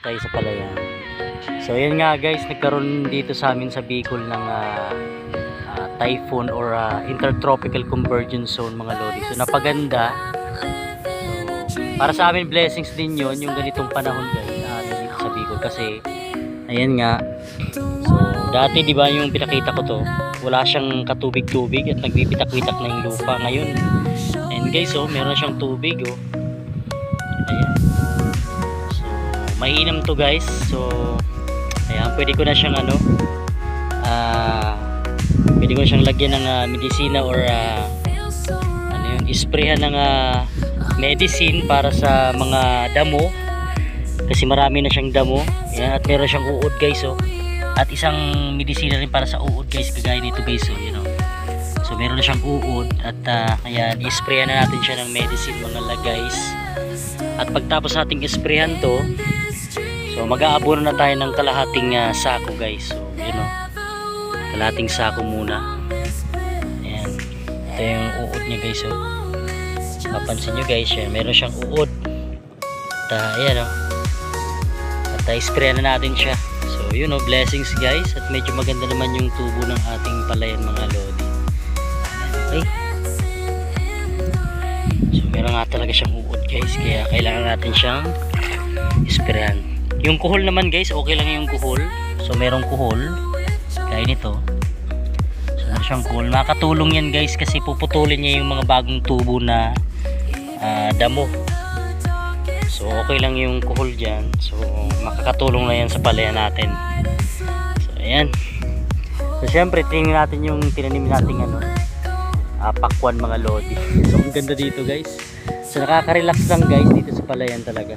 Tayo sa palayan. So ayan nga guys, nagkaroon dito sa amin sa Bicol ng typhoon or intertropical convergence zone mga lodi. So napaganda. So para sa amin blessings din yon yung ganitong panahon guys dito sa Bicol kasi ayan nga. So dati di ba yung pinakita ko to, wala siyang katubig-tubig at nagbibitak-bitak na yung lupa ngayon. And guys, meron siyang tubig Ayan. Mainam to guys. So ayan, pwede ko na siyang pwede ko siyang lagyan ng medisina or isprayhan ng medicine para sa mga damo kasi marami na siyang damo. Ayan, at meron siyang uod guys at isang medisina rin para sa uod guys, kagaya nito guys so meron na siyang uod at ayan, isprayan na natin siya ng medicine mga guys. At pagtapos nating isprayan to, so mag-aabono na tayo ng kalahating sako guys. So kalahating sako muna. Ayan, ito yung uod niya guys. Mapansin nyo guys, meron siyang uod at ayan at isprayan na natin siya. So blessings guys, at medyo maganda naman yung tubo ng ating palayan mga lodi. Okay, so meron nga talaga siyang uod guys, kaya kailangan natin siyang isprayan. Yung kuhol naman guys, okay lang yung kuhol. So merong kuhol kaya nito. So meron siyang kuhol, makakatulong yan guys kasi puputulin niya yung mga bagong tubo na damo. So okay lang yung kuhol dyan. So makakatulong na yan sa palayan natin. So ayan. So syempre tingnan natin yung tinanim nating pakwan mga lodi. So ang ganda dito guys. So nakaka-relax lang guys dito sa palayan talaga.